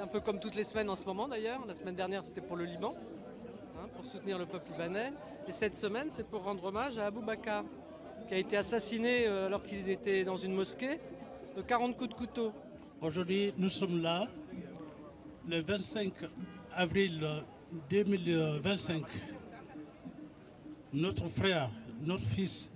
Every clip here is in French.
un peu comme toutes les semaines en ce moment d'ailleurs. La semaine dernière, c'était pour le Liban, pour soutenir le peuple libanais. Et cette semaine, c'est pour rendre hommage à Abou Bakar, qui a été assassiné alors qu'il était dans une mosquée, de 40 coups de couteau. Aujourd'hui, nous sommes là, le 25 avril 2025. Notre frère, notre fils,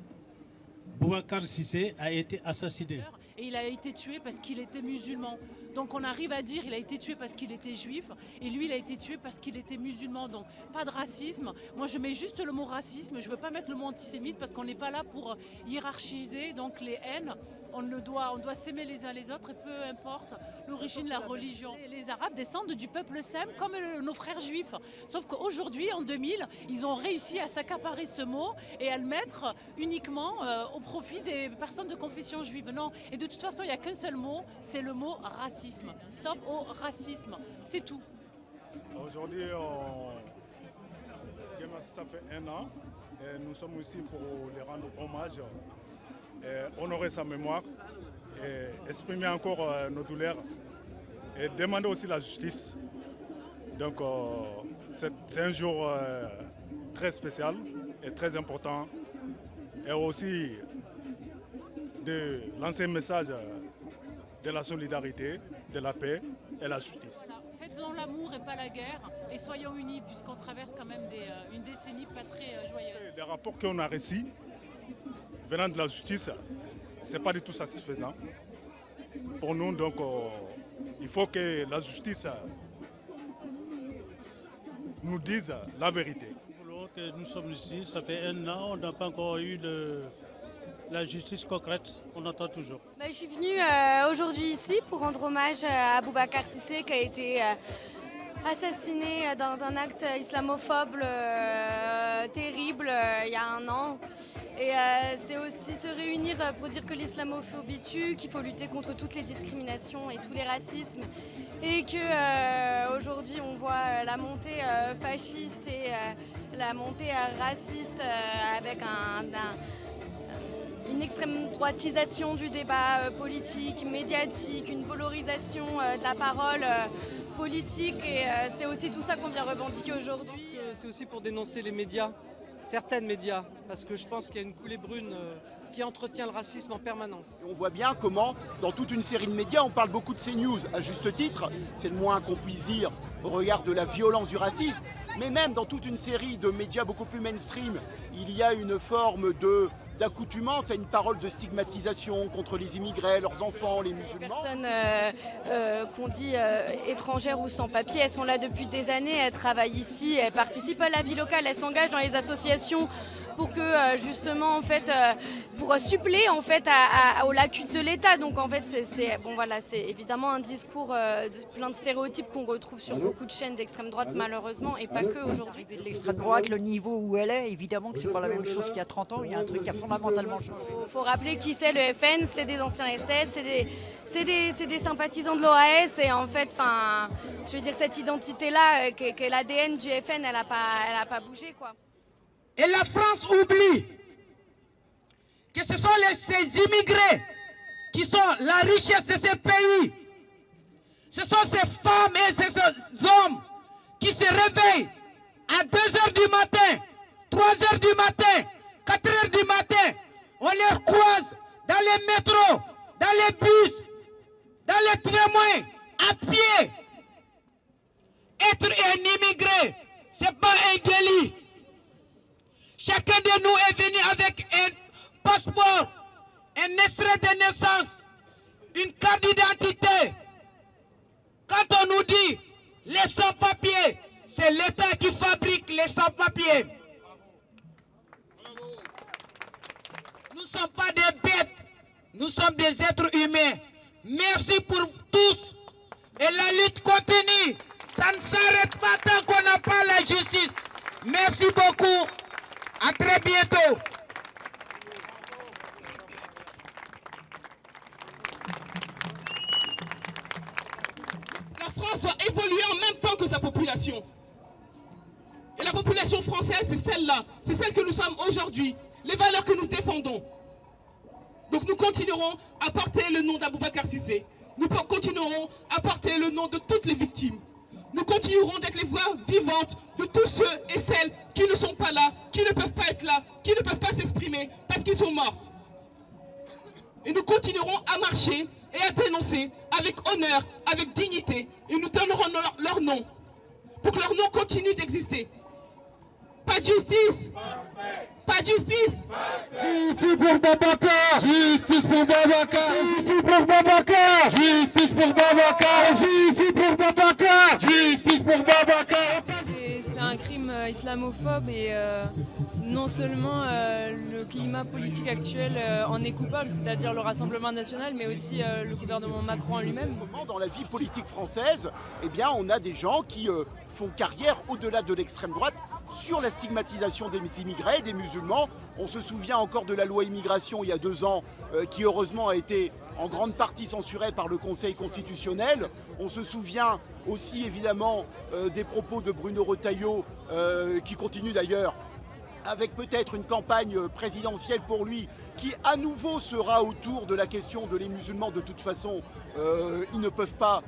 Boubacar Cissé, a été assassiné. Et il a été tué parce qu'il était musulman. Donc on arrive à dire qu'il a été tué parce qu'il était juif et lui il a été tué parce qu'il était musulman. Donc pas de racisme. Moi je mets juste le mot racisme, je ne veux pas mettre le mot antisémite parce qu'on n'est pas là pour hiérarchiser donc les haines. On doit s'aimer les uns les autres et peu importe l'origine, la religion. Les Arabes descendent du peuple sem comme nos frères juifs. Sauf qu'aujourd'hui, en 2000, ils ont réussi à s'accaparer ce mot et à le mettre uniquement au profit des personnes de confession juive. Non, et de toute façon, il n'y a qu'un seul mot, c'est le mot racisme. Stop au racisme, c'est tout. Aujourd'hui, ça fait 1 an et nous sommes ici pour lui rendre hommage. Honorer sa mémoire, et exprimer encore nos douleurs et demander aussi la justice. Donc c'est un jour très spécial et très important et aussi de lancer un message de la solidarité, de la paix et la justice. Voilà. Faisons l'amour et pas la guerre et soyons unis puisqu'on traverse quand même une décennie pas très joyeuse. Les rapports qu'on a reçus venant de la justice, ce n'est pas du tout satisfaisant. Pour nous, donc, il faut que la justice nous dise la vérité. Que nous sommes ici, ça fait 1 an, on n'a pas encore eu la justice concrète, on attend toujours. Je suis venue aujourd'hui ici pour rendre hommage à Boubacar Cissé qui a été assassiné dans un acte islamophobe terrible il y a 1 an. Et c'est aussi se réunir pour dire que l'islamophobie tue, qu'il faut lutter contre toutes les discriminations et tous les racismes. Et qu'aujourd'hui on voit la montée fasciste et la montée raciste avec une extrême droitisation du débat politique, médiatique, une polarisation de la parole politique. Et c'est aussi tout ça qu'on vient revendiquer aujourd'hui. C'est aussi pour dénoncer les médias, certains médias, parce que je pense qu'il y a une coulée brune qui entretient le racisme en permanence. On voit bien comment, dans toute une série de médias, on parle beaucoup de CNews, à juste titre, c'est le moins qu'on puisse dire au regard de la violence du racisme, mais même dans toute une série de médias beaucoup plus mainstream, il y a une forme d'accoutumance à une parole de stigmatisation contre les immigrés, leurs enfants, les musulmans. Les personnes qu'on dit étrangères ou sans papier, elles sont là depuis des années, elles travaillent ici, elles participent à la vie locale, elles s'engagent dans les associations pour que justement en fait pour suppléer en fait aux lacunes de l'État. Donc en fait c'est évidemment un discours de plein de stéréotypes qu'on retrouve sur beaucoup de chaînes d'extrême droite malheureusement et pas que aujourd'hui. L'extrême droite, le niveau où elle est, évidemment que c'est pas la même chose qu'il y a 30 ans, il y a un truc qui a fondamentalement changé. Il faut rappeler qui c'est le FN, c'est des anciens SS, c'est des sympathisants de l'OAS et en fait, je veux dire cette identité-là, que l'ADN du FN, elle a pas bougé quoi. Et la France oublie que ce sont ces immigrés qui sont la richesse de ces pays. Ce sont ces femmes et ces hommes qui se réveillent à 2 h du matin, 3 h du matin, 4 h du matin. On les croise dans les métros, dans les bus, dans les tramways, à pied. Être un immigré, ce n'est pas un délit. Chacun de nous est venu avec un passeport, un extrait de naissance, une carte d'identité. Quand on nous dit les sans-papiers, c'est l'État qui fabrique les sans-papiers. Nous ne sommes pas des bêtes, nous sommes des êtres humains. Merci pour tous. Et la lutte continue. Ça ne s'arrête pas tant qu'on n'a pas la justice. Merci beaucoup. À très bientôt. La France doit évoluer en même temps que sa population. Et la population française, c'est celle-là. C'est celle que nous sommes aujourd'hui. Les valeurs que nous défendons. Donc nous continuerons à porter le nom d'Aboubacar Cissé. nous continuerons à porter le nom de toutes les victimes. Nous continuerons d'être les voix vivantes de tous ceux et celles qui ne sont pas là, qui ne peuvent pas être là, qui ne peuvent pas s'exprimer parce qu'ils sont morts. Et nous continuerons à marcher et à dénoncer avec honneur, avec dignité. Et nous donnerons leur nom pour que leur nom continue d'exister. Pas de justice! Pas de justice! Justice pour Boubacar! Justice pour Boubacar! Justice pour Boubacar! Justice pour Boubacar! Justice pour Boubacar! Justice pour Boubacar! C'est un crime islamophobe et non seulement le climat politique actuel en est coupable, c'est-à-dire le Rassemblement national, mais aussi le gouvernement Macron en lui-même. Dans la vie politique française, eh bien, on a des gens qui font carrière au-delà de l'extrême droite sur la stigmatisation des immigrés, des musulmans. On se souvient encore de la loi immigration il y a 2 ans, qui heureusement a été en grande partie censurée par le Conseil constitutionnel. On se souvient aussi évidemment des propos de Bruno Retailleau, qui continue d'ailleurs avec peut-être une campagne présidentielle pour lui, qui à nouveau sera autour de la question de les musulmans. De toute façon, ils ne peuvent pas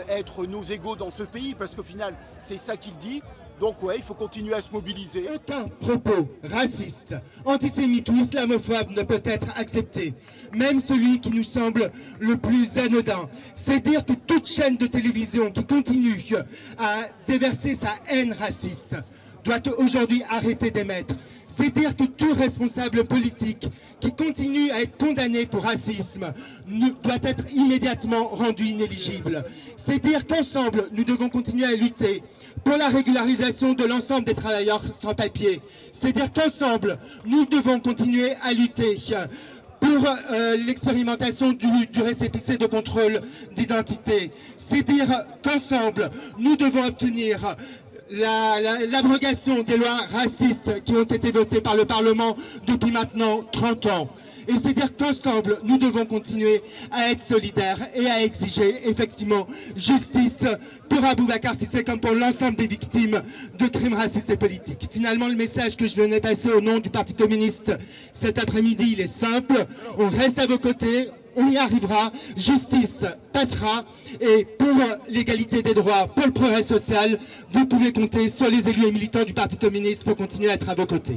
être nos égaux dans ce pays, parce qu'au final, c'est ça qu'il dit. Donc ouais, il faut continuer à se mobiliser. Aucun propos raciste, antisémite ou islamophobe ne peut être accepté. Même celui qui nous semble le plus anodin. C'est dire que toute chaîne de télévision qui continue à déverser sa haine raciste doit aujourd'hui arrêter d'émettre. C'est dire que tout responsable politique qui continue à être condamné pour racisme doit être immédiatement rendu inéligible. C'est dire qu'ensemble, nous devons continuer à lutter pour la régularisation de l'ensemble des travailleurs sans papier. C'est dire qu'ensemble, nous devons continuer à lutter pour l'expérimentation du récépissé de contrôle d'identité. C'est dire qu'ensemble, nous devons obtenir l'abrogation des lois racistes qui ont été votées par le Parlement depuis maintenant 30 ans. Et c'est dire qu'ensemble, nous devons continuer à être solidaires et à exiger effectivement justice pour Aboubacar Cissé comme pour l'ensemble des victimes de crimes racistes et politiques. Finalement, le message que je venais passer au nom du Parti communiste cet après-midi, il est simple. On reste à vos côtés, on y arrivera, justice passera. Et pour l'égalité des droits, pour le progrès social, vous pouvez compter sur les élus et militants du Parti communiste pour continuer à être à vos côtés.